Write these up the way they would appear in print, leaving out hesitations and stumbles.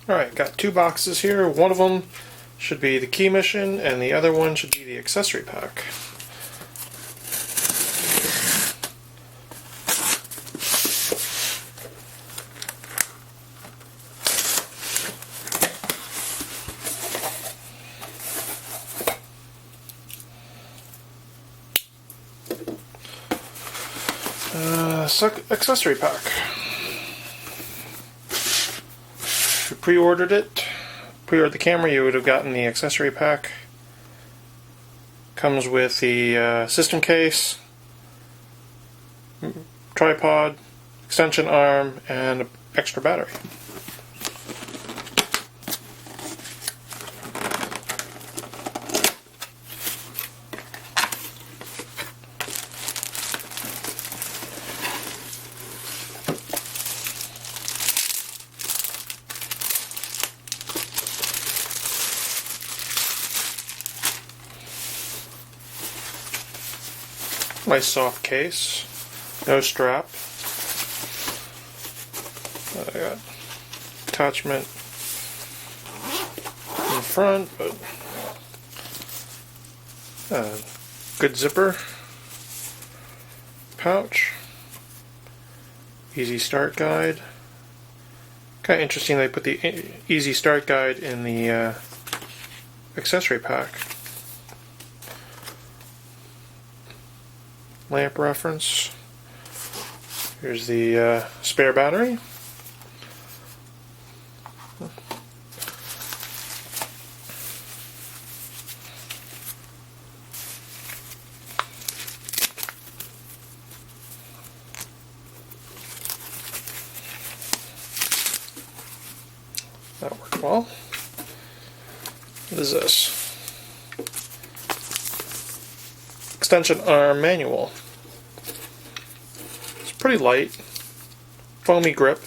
Alright, got two boxes here. One of them should be the KeyMission and the other one should be the Accessory Pack. Accessory Pack. If you pre-ordered the camera, you would have gotten the Accessory Pack. Comes with the system case, tripod, extension arm, and an extra battery. Nice soft case, no strap. I got attachment in front, but good zipper, pouch, easy start guide. Kind of interesting they put the easy start guide in the accessory pack. Lamp reference. Here's the spare battery. That worked well. What is this? Extension arm manual. It's pretty light, foamy grip,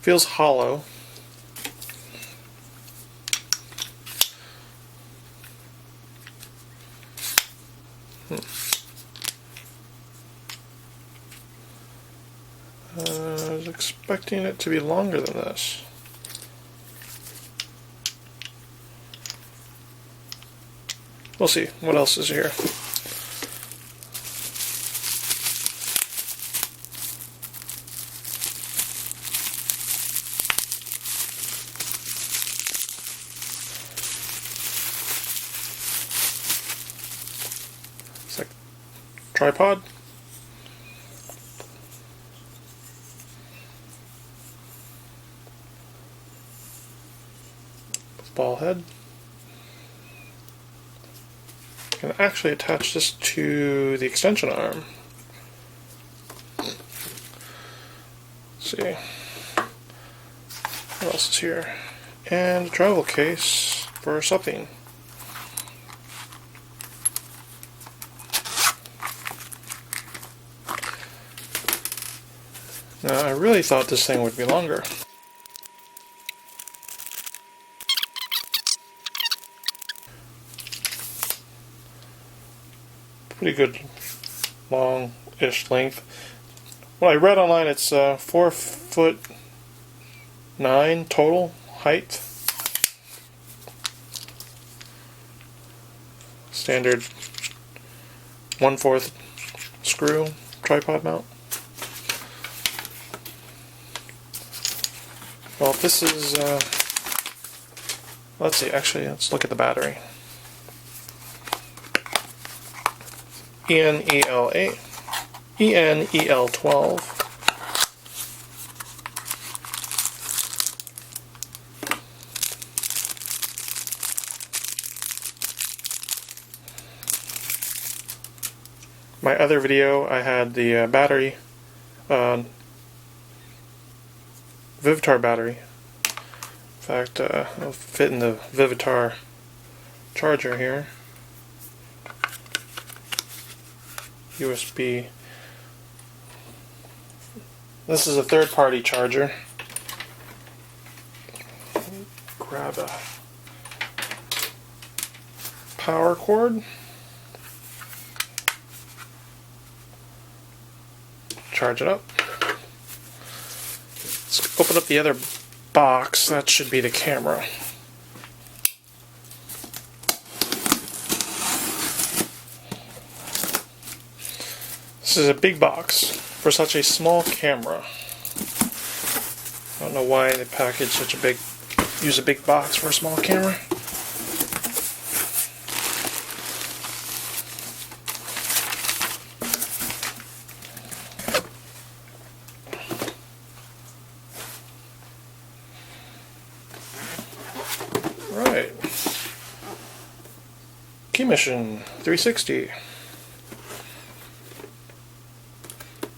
feels hollow. I was expecting it to be longer than this. We'll see what else is here. It's like tripod. Ball head. You can actually attach this to the extension arm. Let's see. What else is here? And a travel case for something. Now, I really thought this thing would be longer. Pretty good long-ish length. Well, I read online it's 4'9" total height. Standard 1/4 screw tripod mount. Well, this is, let's see, actually, let's look at the battery. ENEL12. My other video, I had the battery, Vivitar battery. In fact, it'll fit in the Vivitar charger here. USB. This is a third-party charger. Grab a power cord. Charge it up. Let's open up the other box, that should be the camera. This is a big box for such a small camera. I don't know why they package use a big box for a small camera. Right. KeyMission 360.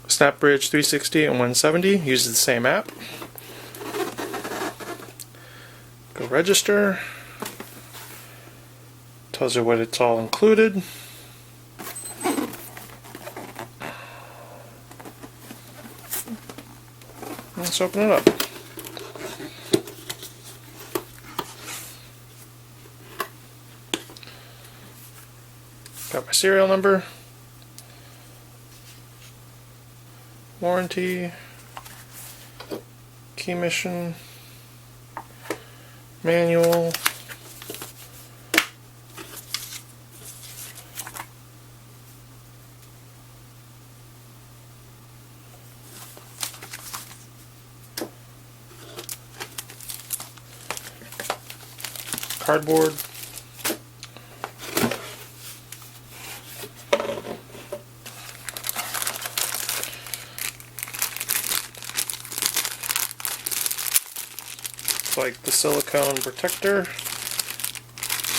SnapBridge 360 and 170 uses the same app. Go register. Tells you what it's all included. Let's open it up. Got my serial number. Warranty, KeyMission, manual, cardboard, like the silicone protector.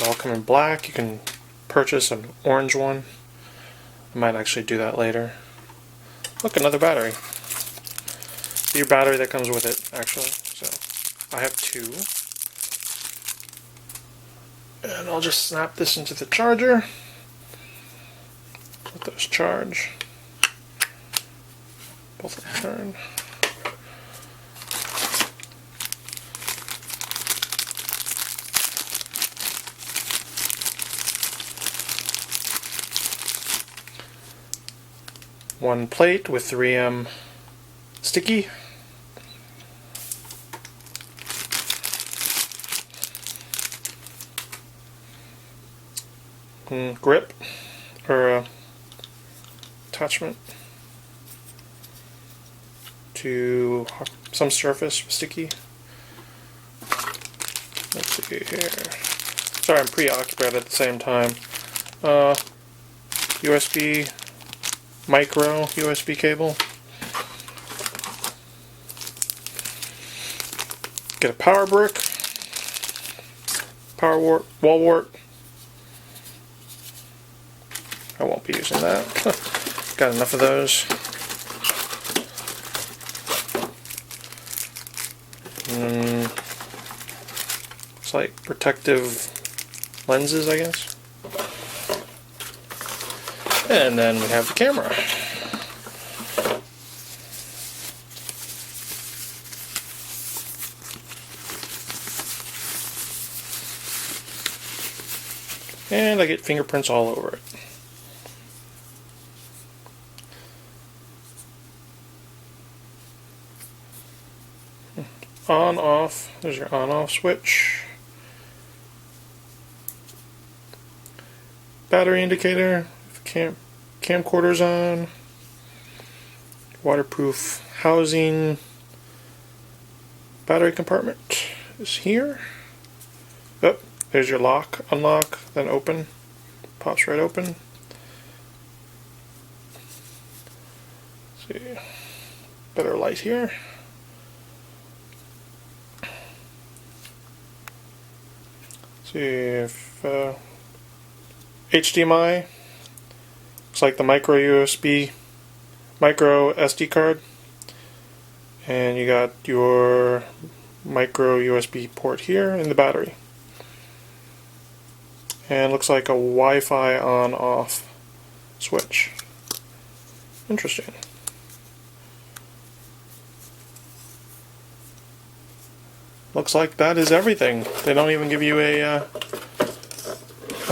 They all come in black. You can purchase an orange one. I might actually do that later. Look, another battery. Your battery that comes with it, actually. So I have two. And I'll just snap this into the charger. Let those charge. Both of them turn. One plate with 3M sticky. Grip or attachment to some surface sticky. Let's see here. Sorry, I'm preoccupied at the same time. USB, micro USB cable. Get a power brick, wall wart. I won't be using that. Got enough of those. It's like protective lenses, I guess. And then we have the camera. And I get fingerprints all over it. On, off, there's your on-off switch. Battery indicator, camcorder's on. Waterproof housing. Battery compartment is here. Oh, there's your lock, unlock, then open. Pops right open. Let's see, better light here. See if HDMI, looks like the micro SD card, and you got your micro USB port here in the battery, and looks like a Wi-Fi on-off switch. Interesting. Looks like that is everything. They don't even give you a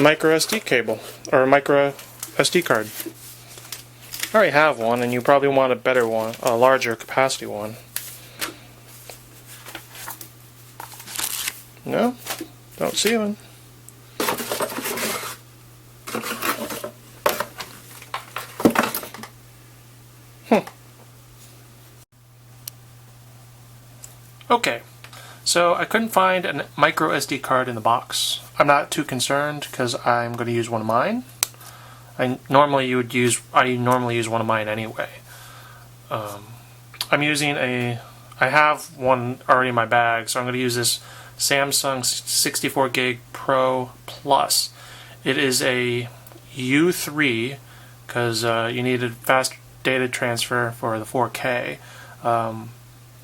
micro SD cable or a micro SD card. I already have one, and you probably want a better one, a larger capacity one. No, don't see one. Okay, so I couldn't find a micro SD card in the box. I'm not too concerned because I'm going to use one of mine. I normally use one of mine anyway. I'm using I have one already in my bag, so I'm going to use this Samsung 64 gig Pro Plus. It is a U3 because you needed fast data transfer for the 4K.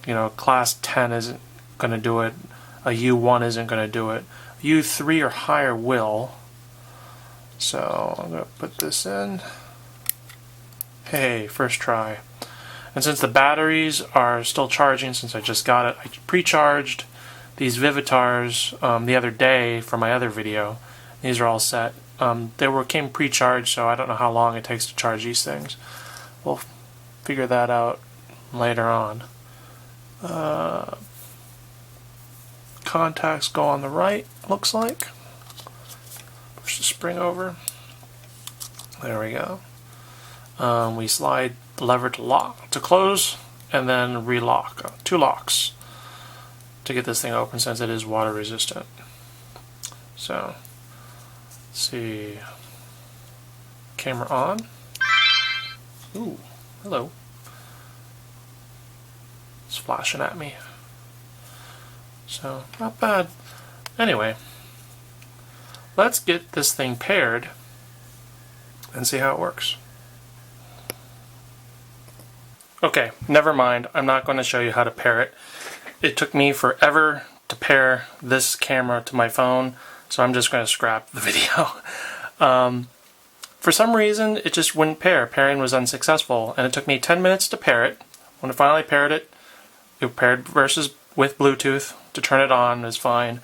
You know, class 10 isn't going to do it. A U1 isn't going to do it. U3 or higher will. So I'm going to put this in. Hey, first try. And since the batteries are still charging, since I just got it, I pre-charged these Vivitars the other day for my other video. These are all set. They came pre-charged, so I don't know how long it takes to charge these things. We'll figure that out later on. Contacts go on the right, looks like. Push the spring over. There we go. We slide the lever to close, and then relock. 2 locks to get this thing open since it is water resistant. So, let's see. Camera on. Ooh, hello. It's flashing at me. So, not bad. Anyway, let's get this thing paired and see how it works. Okay, never mind. I'm not going to show you how to pair it. It took me forever to pair this camera to my phone, so I'm just going to scrap the video. For some reason, it just wouldn't pair. Pairing was unsuccessful, and it took me 10 minutes to pair it. When I finally paired it, it paired with Bluetooth. To turn it on is fine.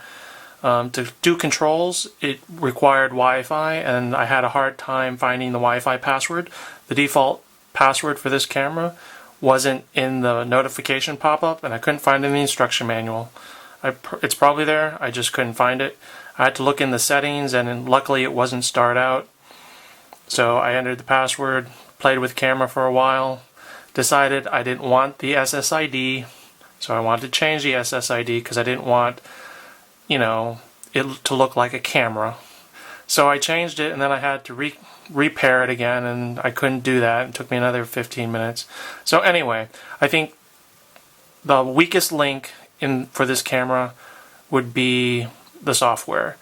To do controls, it required Wi-Fi, and I had a hard time finding the Wi-Fi password. The default password for this camera wasn't in the notification pop-up, and I couldn't find it in the instruction manual. It's probably there, I just couldn't find it. I had to look in the settings, and luckily it wasn't starred out. So I entered the password, played with camera for a while, decided I didn't want the SSID, so I wanted to change the SSID because I didn't want, you know, it to look like a camera. So I changed it, and then I had to repair it again, and I couldn't do that. It took me another 15 minutes. So anyway, I think the weakest link for this camera would be the software.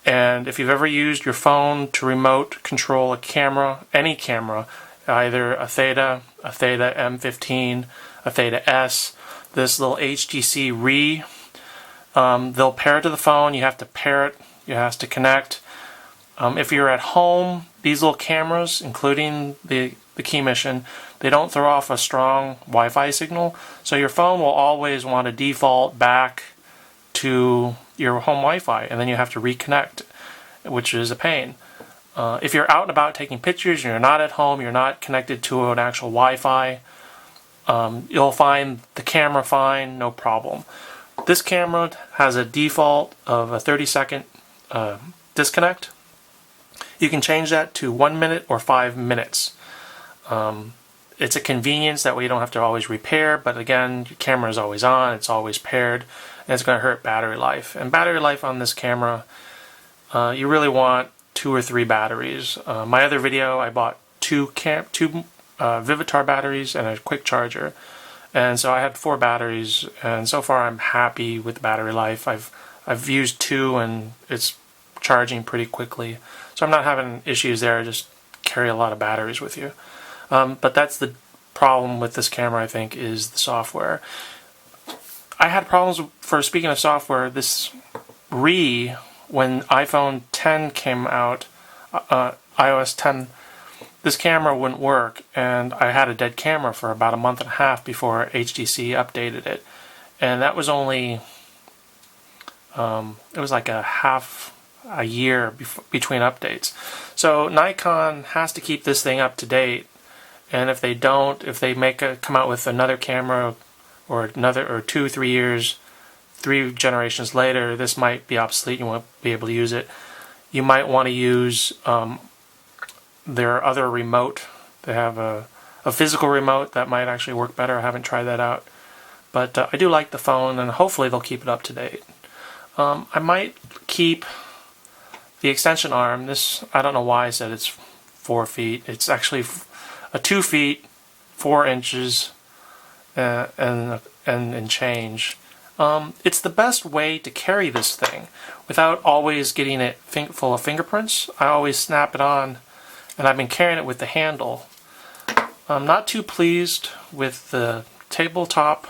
And if you've ever used your phone to remote control a camera, any camera, either a Theta M15, a Theta S, this little HTC Re, they'll pair it to the phone. You have to pair it. It has to connect. If you're at home, these little cameras, including the KeyMission, they don't throw off a strong Wi-Fi signal, so your phone will always want to default back to your home Wi-Fi, and then you have to reconnect, which is a pain. If you're out and about taking pictures and you're not at home, you're not connected to an actual Wi-Fi, you'll find the camera fine, no problem. This camera has a default of a 30-second disconnect. You can change that to 1 minute or 5 minutes. It's a convenience that way you don't have to always repair, but again, your camera is always on, it's always paired, and it's going to hurt battery life. And battery life on this camera, you really want 2 or 3 batteries. My other video, I bought two Vivitar batteries and a quick charger, and so I had 4 batteries, and so far I'm happy with the battery life. I've used 2 and it's charging pretty quickly, so I'm not having issues there. Just carry a lot of batteries with you. But that's the problem with this camera, I think, is the software. I had problems speaking of software, this when iPhone 10 came out, iOS 10, this camera wouldn't work, and I had a dead camera for about a month and a half before HTC updated it. And that was only, it was like a year between updates. So Nikon has to keep this thing up to date, and if they don't, if they come out with another camera or 2-3 years 3 generations later, this might be obsolete. You won't be able to use it. You might want to use their other remote. They have a physical remote that might actually work better. I haven't tried that out. But I do like the phone, and hopefully they'll keep it up to date. I might keep the extension arm. This, I don't know why I said it's 4 feet. It's actually a 2 feet, 4 inches, and change. It's the best way to carry this thing without always getting it full of fingerprints. I always snap it on, and I've been carrying it with the handle. I'm not too pleased with the tabletop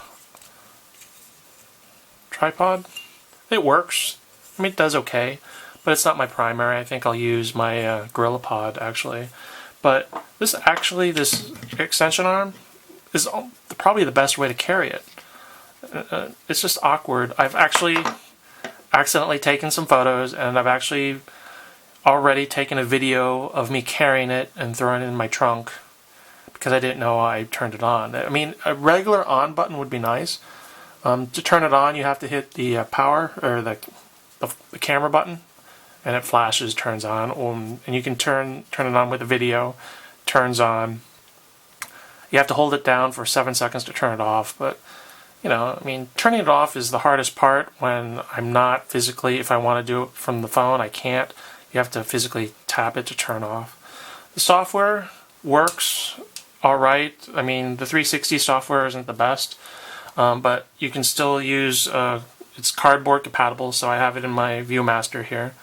tripod. It works. I mean, it does okay, but it's not my primary. I think I'll use my GorillaPod actually. But this extension arm is probably the best way to carry it. It's just awkward. I've actually accidentally taken some photos, and I've actually already taken a video of me carrying it and throwing it in my trunk because I didn't know I turned it on. I mean, a regular on button would be nice. To turn it on, you have to hit the power or the camera button, and it flashes, turns on, and you can turn it on with the video, turns on. You have to hold it down for 7 seconds to turn it off, but you know, I mean, turning it off is the hardest part when I'm not physically, if I want to do it from the phone, I can't. You have to physically tap it to turn off. The software works alright. I mean, the 360 software isn't the best, but you can still use, it's cardboard compatible, so I have it in my ViewMaster here,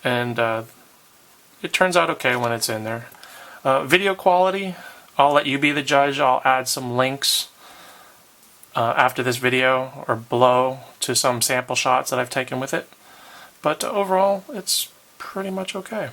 and it turns out okay when it's in there. Video quality, I'll let you be the judge. I'll add some links after this video or below to some sample shots that I've taken with it. But overall, it's pretty much okay.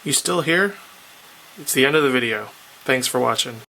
You still here? It's the end of the video. Thanks for watching.